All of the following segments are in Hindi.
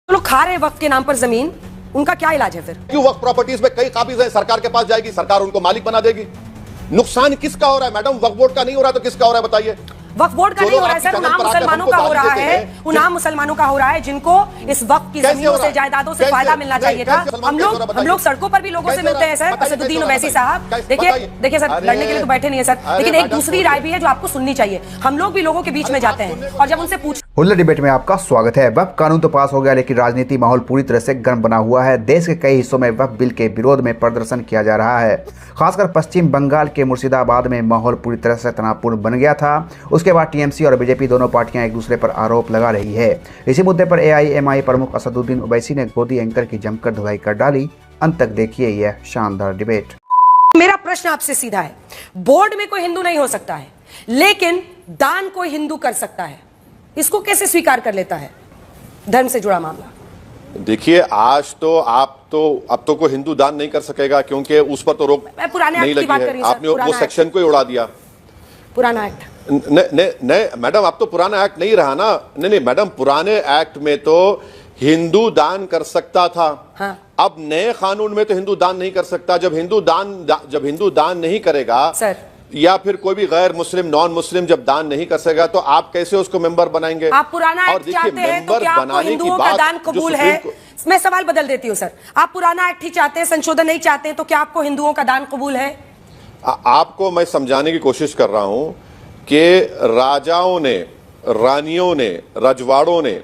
जो लोग खा रहे हैं वक्त के नाम पर जमीन, उनका क्या इलाज है फिर? क्यों वक्त प्रॉपर्टीज में कई काबिज है, सरकार के पास जाएगी, सरकार उनको मालिक बना देगी। नुकसान किसका हो रहा है मैडम? वक्फ बोर्ड का नहीं हो रहा तो किसका हो रहा है बताइए? वक्फ बोर्ड का नहीं हो रहा है सर, उन मुसलमानों का हो रहा है, उन मुसलमानों का हो रहा है जिनको इस वक्त की जमीनों से, जायदादों से फायदा मिलना चाहिए था। हम लोग सड़कों पर भी लोगों से मिलते हैं सर। असदुद्दीन ओवैसी साहब, देखिए सर, लड़ने के लिए तो बैठे नहीं है सर, लेकिन एक दूसरी राय भी है जो आपको सुननी चाहिए। हम लोग भी लोगों के बीच में जाते हैं और जब उनसे पूछ हुल्ला डिबेट में आपका स्वागत है। वक्फ कानून तो पास हो गया, लेकिन राजनीति माहौल पूरी तरह से गर्म बना हुआ है। देश के कई हिस्सों में वक्फ बिल के विरोध में प्रदर्शन किया जा रहा है। खासकर पश्चिम बंगाल के मुर्शिदाबाद में माहौल पूरी तरह से तनावपूर्ण बन गया था। उसके बाद टीएमसी और बीजेपी दोनों पार्टियां एक दूसरे पर आरोप लगा रही है। इसी मुद्दे पर एआईएमआई प्रमुख असदुद्दीन ओवैसी ने गोदी एंकर की जमकर धुलाई कर डाली। अंत तक देखिए यह शानदार डिबेट। मेरा प्रश्न आपसे सीधा है, बोर्ड में कोई हिंदू नहीं हो सकता है, लेकिन दान कोई हिंदू कर सकता है, इसको कैसे स्वीकार कर लेता है? धर्म से जुड़ा मामला। देखिए, आज तो अब तो कोई हिंदू दान नहीं कर सकेगा, क्योंकि उस पर तो रोक नहीं लगी है। आपने वो सेक्शन को ही उड़ा दिया, पुराना एक्ट। नहीं मैडम, अब तो पुराना एक्ट नहीं रहा ना। नहीं मैडम, पुराने एक्ट में तो हिंदू दान कर सकता था। हाँ। अब नए कानून में तो हिंदू दान नहीं कर सकता। जब हिंदू दान नहीं करेगा सर, या फिर कोई भी गैर मुस्लिम, नॉन मुस्लिम जब दान नहीं कर सकेगा, तो आप कैसे उसको मेंबर बनाएंगे? आप पुराना एक्ट चाहते हैं तो क्या आपको हिंदुओं का दान कबूल है? मैं सवाल बदल देती हूँ सर, आप पुराना एक्ट ही चाहते हैं, संशोधन नहीं चाहते हैं, तो क्या आपको हिंदुओं का दान कबूल है? आपको मैं समझाने की कोशिश कर रहा हूं कि राजाओं ने, रानियों ने, रजवाड़ों ने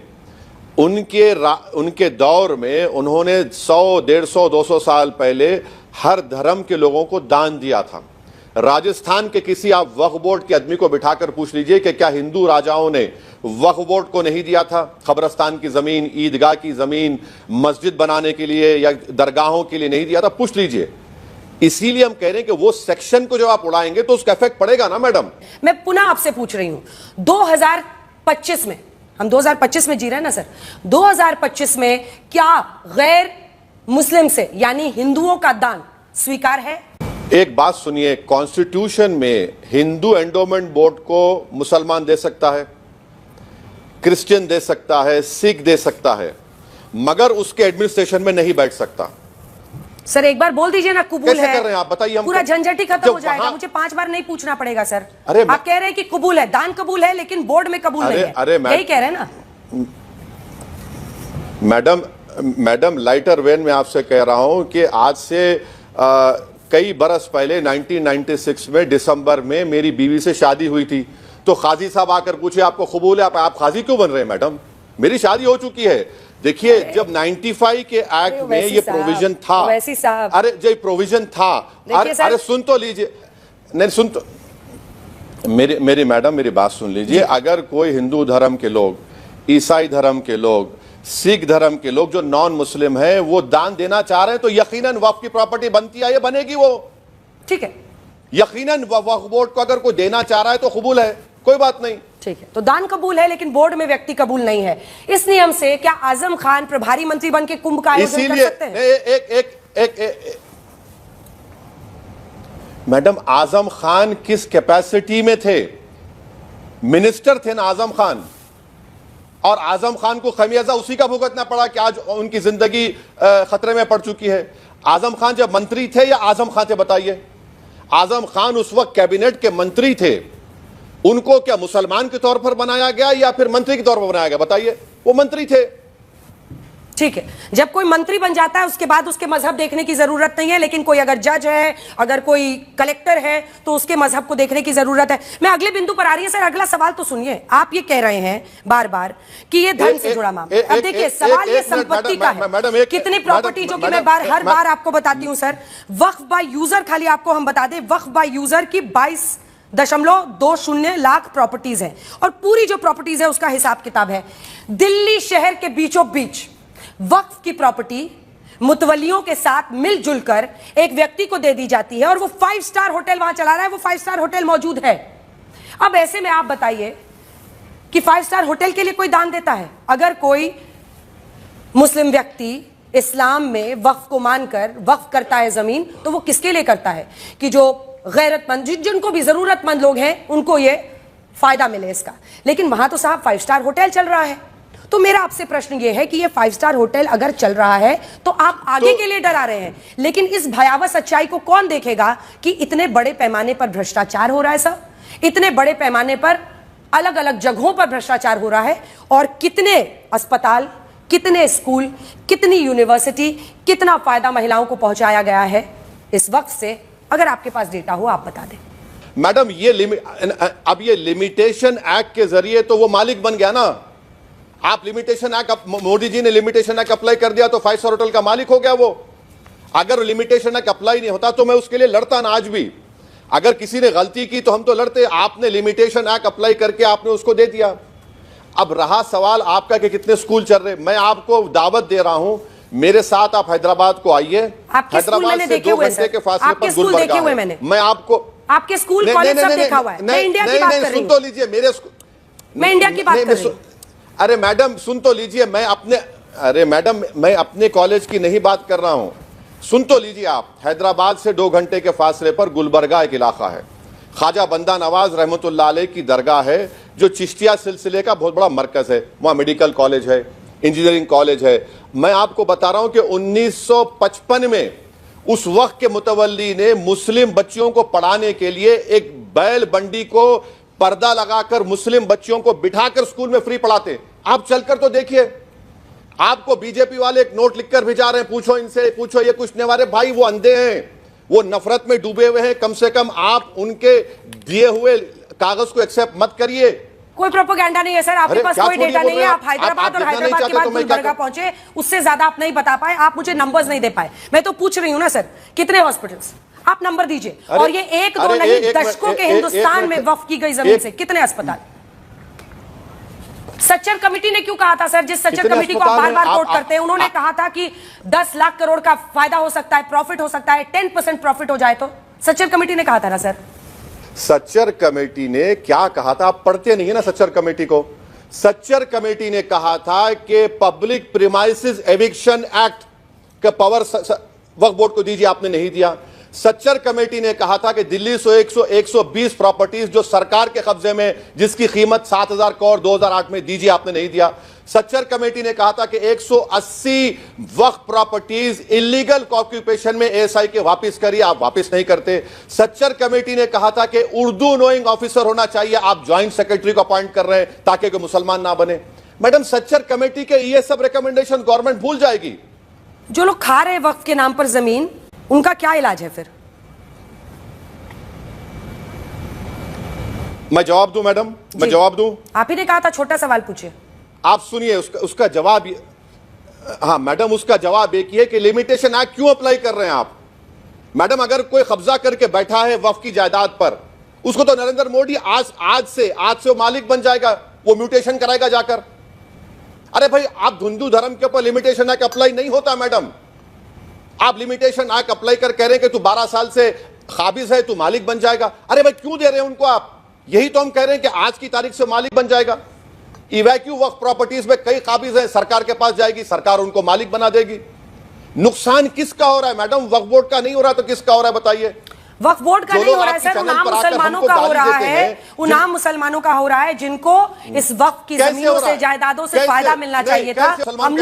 उनके दौर में उन्होंने 100, 150, 200 साल पहले हर धर्म के लोगों को दान दिया था। राजस्थान के किसी आप वक्फ बोर्ड के आदमी को बिठाकर पूछ लीजिए कि क्या हिंदू राजाओं ने वक्फ बोर्ड को नहीं दिया था कब्रस्तान की जमीन, ईदगाह की जमीन, मस्जिद बनाने के लिए या दरगाहों के लिए नहीं दिया था? पूछ लीजिए। इसीलिए हम कह रहे हैं कि वो सेक्शन को जब आप उड़ाएंगे तो उसका इफेक्ट पड़ेगा ना मैडम। मैं पुनः आपसे पूछ रही हूं, 2025 में, हम 2025 में जी रहे हैं ना सर, 2025 में क्या गैर मुस्लिम से यानी हिंदुओं का दान स्वीकार है? एक बात सुनिए, कॉन्स्टिट्यूशन में हिंदू एंडोमेंट बोर्ड को मुसलमान दे सकता है, क्रिश्चियन दे सकता है, सिख दे सकता है, मगर उसके एडमिनिस्ट्रेशन में नहीं बैठ सकता। सर एक बार बोल दीजिए ना, कबूल कैसे है? कर रहे हैं आप बताइए? हम पूरा झंझट ही खत्म हो जाएगा, मुझे 5 बार नहीं पूछना पड़ेगा सर। अरे आप कह रहे हैं कि कबूल है, दान कबूल है, लेकिन बोर्ड में कबूल नहीं है, यही कह रहे हैं ना मैडम? लाइटर वेन में आपसे कह रहा हूं कि आज से कई बरस पहले 1996 में दिसंबर में मेरी बीवी से शादी हुई थी, तो काजी साहब आकर पूछे आपको कबूल है? आप काजी क्यों बन रहे हैं मैडम? मेरी शादी हो चुकी है। देखिए, जब 95 के एक्ट में ये प्रोविजन था, अरे जो प्रोविजन था, अरे सुन तो लीजिए, नहीं सुन तो, मेरी मैडम मेरी बात सुन लीजिए। अगर कोई हिंदू धर्म के लोग, ईसाई धर्म के लोग, सिख धर्म के लोग जो नॉन मुस्लिम है वो दान देना चाह रहे हैं, तो यकीनन वक्फ की प्रॉपर्टी बनती है, ये बनेगी वो, ठीक है। यकीनन वक्फ बोर्ड को अगर कोई देना चाह रहा है तो कबूल है, कोई बात नहीं, ठीक है। तो दान कबूल है, लेकिन बोर्ड में व्यक्ति कबूल नहीं है। इस नियम से क्या आजम खान प्रभारी मंत्री बन के कुंभ का आयोजन कर सकते हैं? मैडम, आजम खान किस कैपेसिटी में थे? मिनिस्टर थे ना आजम खान, और आजम खान को खमियाजा उसी का भुगतना पड़ा कि आज उनकी जिंदगी खतरे में पड़ चुकी है। आजम खान जब मंत्री थे या आजम खान थे बताइए? आजम खान उस वक्त कैबिनेट के मंत्री थे, उनको क्या मुसलमान के तौर पर बनाया गया या फिर मंत्री के तौर पर बनाया गया बताइए? वो मंत्री थे, ठीक है। जब कोई मंत्री बन जाता है उसके बाद उसके मजहब देखने की जरूरत नहीं है, लेकिन कोई अगर जज है, अगर कोई कलेक्टर है, तो उसके मजहब को देखने की जरूरत है। मैं अगले बिंदु पर आ रही है सर, अगला सवाल तो सुनिए। आप ये कह रहे हैं बार बार कि ये धर्म से जुड़ा मामला। अब देखिए, सवाल ये संपत्ति का है, कितनी प्रॉपर्टी, जो कि मैं हर बार आपको बताती हूं सर। वक्फ बाय यूजर, खाली आपको हम बता दें, वक्फ बाय यूजर की 22.20 लाख प्रॉपर्टीज है, और पूरी जो प्रॉपर्टीज है उसका हिसाब किताब है। दिल्ली शहर के बीचों बीच वक्फ की प्रॉपर्टी मुतवलियों के साथ मिलजुल कर एक व्यक्ति को दे दी जाती है, और वो 5 स्टार होटल वहां चला रहा है, वो 5 स्टार होटल मौजूद है। अब ऐसे में आप बताइए कि 5 स्टार होटल के लिए कोई दान देता है? अगर कोई मुस्लिम व्यक्ति इस्लाम में वक्फ को मानकर वक्फ करता है जमीन, तो वो किसके लिए करता है? कि जो गैरतमंद, जिनको भी जरूरतमंद लोग हैं, उनको ये फायदा मिले इसका। लेकिन वहां तो साहब 5 स्टार होटल चल रहा है, तो मेरा आपसे प्रश्न यह है कि ये 5 स्टार होटल अगर चल रहा है तो आप आगे के लिए डरा रहे हैं, लेकिन इस भयावह सच्चाई को कौन देखेगा कि इतने बड़े पैमाने पर भ्रष्टाचार हो रहा है सर, इतने बड़े पैमाने पर अलग अलग जगहों पर भ्रष्टाचार हो रहा है, और कितने अस्पताल, कितने स्कूल, कितनी यूनिवर्सिटी, कितना फायदा महिलाओं को पहुंचाया गया है इस वक्त से। अगर आपके पास डेटा हो आप बता दें। मैडम अब ये लिमिटेशन एक्ट के जरिए तो वो मालिक बन गया ना। आप लिमिटेशन एक्ट, मोदी जी ने लिमिटेशन एक्ट अप्लाई कर दिया तो 5 स्टार होटल का मालिक हो गया वो। अगर लिमिटेशन एक्ट अप्लाई नहीं होता तो मैं उसके लिए लड़ता ना आज भी। अगर किसी ने गलती की तो हम तो लड़ते, आपने लिमिटेशन एक्ट अप्लाई करके आपने उसको दे दिया। अब रहा सवाल आपका कि कितने स्कूल चल रहे, मैं आपको दावत दे रहा हूं, मेरे साथ आप हैदराबाद को आइए। हैदराबाद से 2 घंटे के फासले पर गुलबर्गा है। मैं आपके स्कूल कॉलेज सब देखा हुआ है। मैं इंडिया की बात कर रही हूं। सुन तो लीजिए मैं इंडिया की बात कर रही हूं। अरे मैडम सुन तो लीजिए, मैं अपने कॉलेज की नहीं बात कर रहा हूं, सुन तो लीजिए आप। हैदराबाद से 2 घंटे के फासले पर गुलबर्गा एक इलाका है, ख्वाजा बंदा नवाज रहमतुल्लाह अलैह की दरगाह है, जो चिश्तिया सिलसिले का बहुत बड़ा मरकज है। वहां मेडिकल कॉलेज है, इंजीनियरिंग कॉलेज है। मैं आपको बता रहा हूं कि 1955 में उस वक्त के मुतवल्ली ने मुस्लिम बच्चियों को पढ़ाने के लिए एक बैल बंडी को पर्दा लगाकर मुस्लिम बच्चियों को बिठाकर स्कूल में फ्री पढ़ाते। आप चलकर तो देखिए। आपको बीजेपी वाले एक नोट लिखकर भिजा रहे हैं, पूछो इनसे, पूछो ये कुछ नहीं। वाले भाई वो अंधे हैं, वो नफरत में डूबे हुए हैं। कम से कम आप उनके दिए हुए कागज को एक्सेप्ट मत करिए। कोई प्रोपेगेंडा नहीं है सर, आपके पास कोई डेटा नहीं है। आप हैदराबाद और हैदराबाद के बाद गुलबर्गा पहुंचे, उससे ज्यादा आप नहीं बता पाए, आप मुझे नंबर्स नहीं दे पाए। मैं तो पूछ रही हूं ना सर, कितने हॉस्पिटल्स, आप नंबर दीजिए। और ये 1-2 नहीं, दशकों के हिंदुस्तान में वक्फ की गई जमीन से कितने अस्पताल। सच्चर कमेटी ने क्यों कहा था सर, जिस सच्चर कमेटी को आप बार बार कोट करते हैं, उन्होंने कहा था कि 10 लाख करोड़ का फायदा हो सकता है, प्रॉफिट हो सकता है, 10% प्रॉफिट हो जाए तो। सच्चर कमेटी ने कहा था ना सर। सच्चर कमेटी ने क्या कहा था, आप पढ़ते नहीं है ना सच्चर कमेटी को। सच्चर कमेटी ने कहा था कि पब्लिक प्रीमाइसेस एविक्शन एक्ट का पावर वक्फ बोर्ड को दीजिए, आपने नहीं दिया। सच्चर कमेटी ने कहा था कि दिल्ली से 120 प्रॉपर्टीज जो सरकार के कब्जे में, जिसकी कीमत 7,000 करोड़ 2008 में, दीजिए, आपने नहीं दिया। सच्चर कमेटी ने कहा था कि 180 वक्फ प्रॉपर्टीज इलीगल ऑक्यूपेशन में एएसआई के वापस करिए, आप वापस नहीं करते। सच्चर कमेटी ने कहा था कि उर्दू नोइंग ऑफिसर होना चाहिए, आप ज्वाइंट सेक्रेटरी को अपॉइंट कर रहे हैं ताकि कोई मुसलमान ना बने। मैडम सच्चर कमेटी के ये सब रिकमेंडेशन गवर्नमेंट भूल जाएगी। जो लोग खा रहे हैं वक्फ के नाम पर जमीन, उनका क्या इलाज है फिर? मैं जवाब दूं मैडम, मैं जवाब दूं? आप ही ने कहा था छोटा सवाल पूछिए। आप सुनिए उसका जवाब। हाँ मैडम, उसका जवाब एक ही है कि लिमिटेशन एक्ट क्यों अप्लाई कर रहे हैं आप। मैडम अगर कोई कब्जा करके बैठा है वक्फ की जायदाद पर, उसको तो नरेंद्र मोदी आज से वो मालिक बन जाएगा, वो म्यूटेशन कराएगा जाकर। अरे भाई, आप हिंदू धर्म के ऊपर लिमिटेशन एक्ट अप्लाई नहीं होता मैडम। आप लिमिटेशन एक्ट अप्लाई कर कह रहे हैं कि तू 12 साल से काबिज है, तू मालिक बन जाएगा। अरे भाई, क्यों दे रहे हैं उनको आप? यही तो हम कह रहे हैं कि आज की तारीख से मालिक बन जाएगा। इवैक्यू वक्फ प्रॉपर्टीज में कई काबिज हैं, सरकार के पास जाएगी, सरकार उनको मालिक बना देगी। नुकसान किसका हो रहा है मैडम? वक्फ बोर्ड का नहीं हो रहा तो किसका हो रहा है बताइए? वक्फ बोर्ड का नहीं हो रहा है सर, उनाम मुसलमानों का हो रहा है। उनाम मुसलमानों का हो रहा है जिनको इस वक्फ की जमीनों से, जायदादों से फायदा मिलना चाहिए था। हम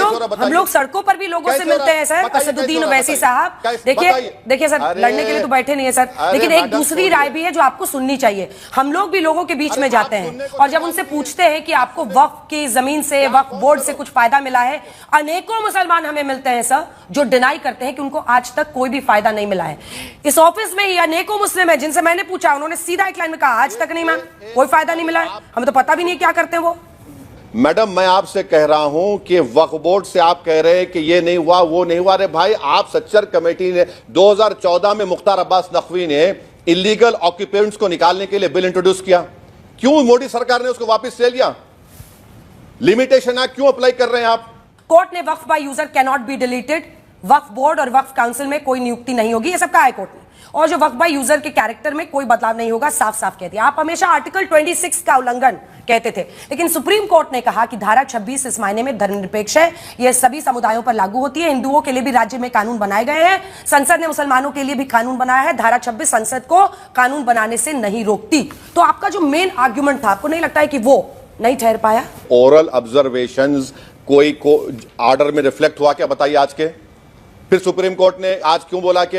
लोग सड़कों पर भी लोगों से मिलते हैं सर। असदुद्दीन ओवैसी साहब, देखिए सर, लड़ने के लिए तो बैठे नहीं है सर, लेकिन एक दूसरी राय भी है जो आपको सुननी चाहिए। हम लोग भी लोगों के बीच में जाते हैं और जब उनसे पूछते हैं कि आपको वक्फ की जमीन से, वक्फ बोर्ड से कुछ फायदा मिला है, अनेकों मुसलमान हमें मिलते हैं सर जो डिनाई करते हैं कि उनको आज तक कोई भी फायदा नहीं मिला है। इस ऑफिस में ही अनेकों मुस्लिम है जिनसे मैंने पूछा, उन्होंने सीधा एक लाइन में कहा आज तक नहीं मैम, कोई फायदा नहीं मिला है, हमें तो पता भी नहीं क्या करते हैं वो। मैडम मैं आपसे कह रहा हूं कि वक्फ बोर्ड से आप कह रहे हैं कि ये नहीं हुआ, वो नहीं हुआ। अरे भाई, आप सच्चर कमेटी ने 2014 में मुख्तार अब्बास नकवी ने इलीगल ऑक्यूपेंट्स को निकालने के लिए बिल इंट्रोड्यूस किया, क्यों मोदी सरकार ने उसको वापस ले लिया? लिमिटेशन एक्ट क्यों अप्लाई कर रहे हैं आप? कोर्ट ने Waqf by user can not be deleted, Waqf board और वक्फ काउंसिल में कोई नियुक्ति नहीं होगी, ये सब कहा है कोर्ट ने। और जो वक्फ बाय यूजर के कैरेक्टर में कोई बदलाव नहीं होगा, साफ साफ कहती है। आप हमेशा आर्टिकल 26 का उल्लंघन कहते थे, लेकिन सुप्रीम कोर्ट ने कहा कि धारा 26 इस मायने में धर्मनिरपेक्ष है, यह सभी समुदायों पर लागू होती है। हिंदुओं के लिए भी राज्य में कानून बनाए गए हैं, संसद ने मुसलमानों के लिए भी कानून बनाया है। धारा 26 संसद को कानून बनाने से नहीं रोकती। तो आपका जो मेन आर्ग्यूमेंट था, आपको नहीं लगता है कि वो नहीं ठहर पाया? ओरल ऑब्जर्वेशंस कोई को ऑर्डर में रिफ्लेक्ट हुआ क्या, बताइए आज के? फिर सुप्रीम कोर्ट ने आज क्यों बोला कि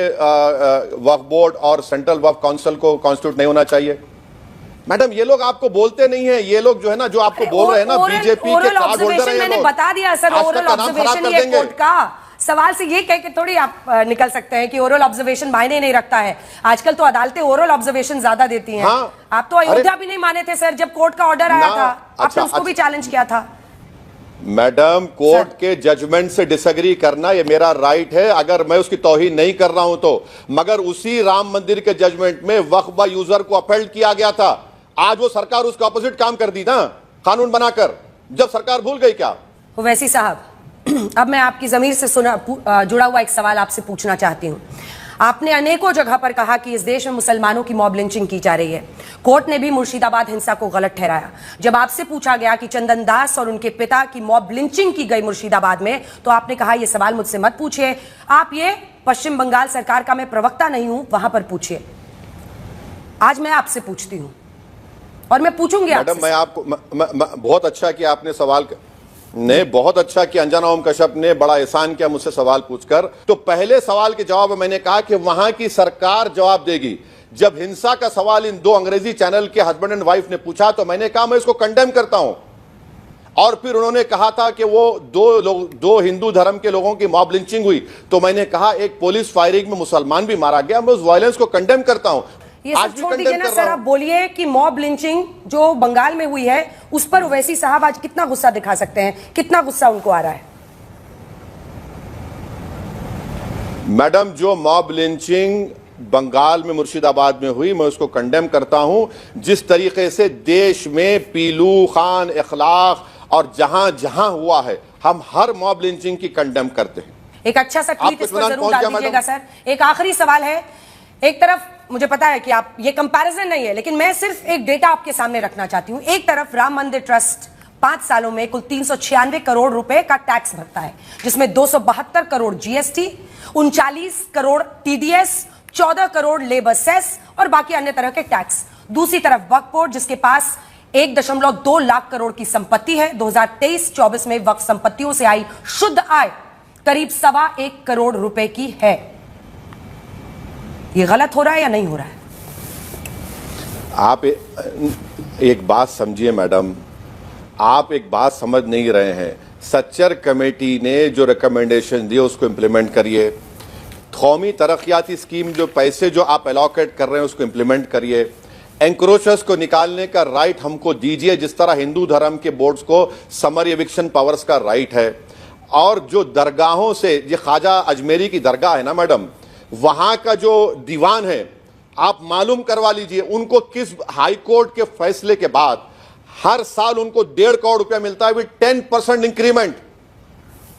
वक्फ बोर्ड और सेंट्रल वक्फ काउंसिल को कॉन्स्टिट्यूट नहीं होना चाहिए? मैडम ये लोग आपको बोलते नहीं है, ये लोग जो है ना, जो आपको बोल रहे हैं ना, बीजेपी के कार्ड होल्डर है ये मैंने लोग। बता दिया सर, ओरल ऑब्जर्वेशन ये कोर्ट का सवाल से ये कह के थोड़ी आप निकल सकते हैं कि ओरल ऑब्जर्वेशन मायने नहीं रखता है। आजकल तो अदालतें ओरल ऑब्जर्वेशन ज्यादा देती हैं। हाँ, आप तो अयोध्या भी नहीं माने थे सर, जब कोर्ट का ऑर्डर आया था आपने उसको भी चैलेंज किया था। मैडम कोर्ट के जजमेंट से डिसएग्री करना ये मेरा राइट है, अगर मैं उसकी तौहीन नहीं कर रहा हूं तो। मगर उसी राम मंदिर के जजमेंट में वक्फ यूजर को अपहेल्ड किया गया था। आज वो सरकार उसका ऑपोजिट काम कर दी ना कानून बनाकर, जब सरकार भूल गई क्या? ओवैसी साहब, अब मैं आपकी जमीर से जुड़ा हुआ एक सवाल आपसे पूछना चाहती हूं। आपने अनेकों जगह पर कहा कि इस देश में मुसलमानों की मॉब लिंचिंग की जा रही है। कोर्ट ने भी मुर्शिदाबाद हिंसा को गलत ठहराया। जब आपसे पूछा गया कि चंदन दास और उनके पिता की मॉब लिंचिंग की गई मुर्शिदाबाद में, तो आपने कहा यह सवाल मुझसे मत पूछिए, आप ये पश्चिम बंगाल सरकार का मैं प्रवक्ता नहीं हूं, वहां पर पूछिए। आज मैं आपसे पूछती हूं और मैं पूछूंगी आपसे। मैडम मैं आपको बहुत अच्छा कि आपने सवाल ने बहुत अच्छा कि अंजना ओम कश्यप ने बड़ा एहसान किया मुझसे सवाल पूछकर। तो पहले सवाल के जवाब में मैंने कहा कि वहां की सरकार जवाब देगी। जब हिंसा का सवाल इन दो अंग्रेजी चैनल के हस्बैंड एंड वाइफ ने पूछा तो मैंने कहा मैं इसको कंडेम करता हूं। और फिर उन्होंने कहा था कि वो दो हिंदू धर्म के लोगों की मॉब लिंचिंग हुई, तो मैंने कहा एक पुलिस फायरिंग में मुसलमान भी मारा गया, मैं उस वायलेंस को कंडेम करता हूं। ये सब छोड़ दीजिए ना सर, आप बोलिए कि मॉब लिंचिंग जो बंगाल में हुई है उस पर ओवैसी साहब आज कितना गुस्सा दिखा सकते हैं, कितना गुस्सा उनको आ रहा है? मैडम जो मॉब लिंचिंग बंगाल में मुर्शिदाबाद में हुई मैं उसको कंडेम करता हूं। जिस तरीके से देश में पीलू खान इखलाक और जहां जहां हुआ है, हम हर मॉब लिंचिंग की कंडेम करते हैं। एक अच्छा सा ट्वीट इस पर जरूर डाल दीजिएगा सर। एक आखिरी सवाल है, एक तरफ मुझे पता है कि आप ये कंपैरिजन नहीं है, लेकिन मैं सिर्फ एक डेटा आपके सामने रखना चाहती हूं। एक तरफ राम मंदिर ट्रस्ट 5 सालों में कुल 396 करोड़ रुपए का टैक्स भरता है, जिसमें 272 crore GST, 39 crore TDS, 14 crore labour cess और बाकी अन्य तरह के टैक्स। दूसरी तरफ वक्फ बोर्ड जिसके पास 1.2 लाख करोड़ की संपत्ति है, 2023-24 में वक्फ संपत्तियों से आई शुद्ध आय करीब 1.25 करोड़ रुपए की है। ये गलत हो रहा है या नहीं हो रहा है? आप एक बात समझिए मैडम, आप एक बात समझ नहीं रहे हैं। सच्चर कमेटी ने जो रिकमेंडेशन दिए उसको इंप्लीमेंट करिए। कौमी तरक्याती स्कीम जो पैसे जो आप एलोकेट कर रहे हैं उसको इंप्लीमेंट करिए। एंक्रोचर्स को निकालने का राइट हमको दीजिए, जिस तरह हिंदू धर्म के बोर्ड्स को समर एविक्शन पावर्स का राइट है। और जो दरगाहों से, ये ख्वाजा अजमेरी की दरगाह है ना मैडम, वहां का जो दीवान है आप मालूम करवा लीजिए उनको किस हाई कोर्ट के फैसले के बाद हर साल उनको 1.5 करोड़ रुपया मिलता है विद 10% इंक्रीमेंट।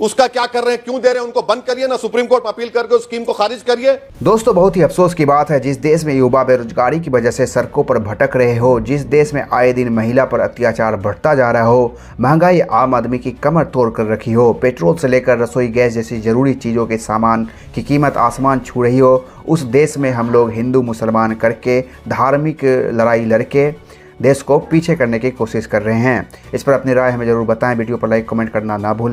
उसका क्या कर रहे हैं, क्यों दे रहे हैं? उनको बंद करिए ना, सुप्रीम कोर्ट में अपील करके उस स्कीम को खारिज करिए। दोस्तों बहुत ही अफसोस की बात है, जिस देश में युवा बेरोजगारी की वजह से सड़कों पर भटक रहे हो, जिस देश में आए दिन महिला पर अत्याचार बढ़ता जा रहा हो, महंगाई आम आदमी की कमर तोड़ कर रखी हो, पेट्रोल से लेकर रसोई गैस जैसी जरूरी चीज़ों के सामान की कीमत आसमान छू रही हो, उस देश में हम लोग हिंदू मुसलमान करके धार्मिक लड़ाई लड़के देश को पीछे करने की कोशिश कर रहे हैं। इस पर अपनी राय हमें ज़रूर बताएं। वीडियो पर लाइक कमेंट करना ना भूलें।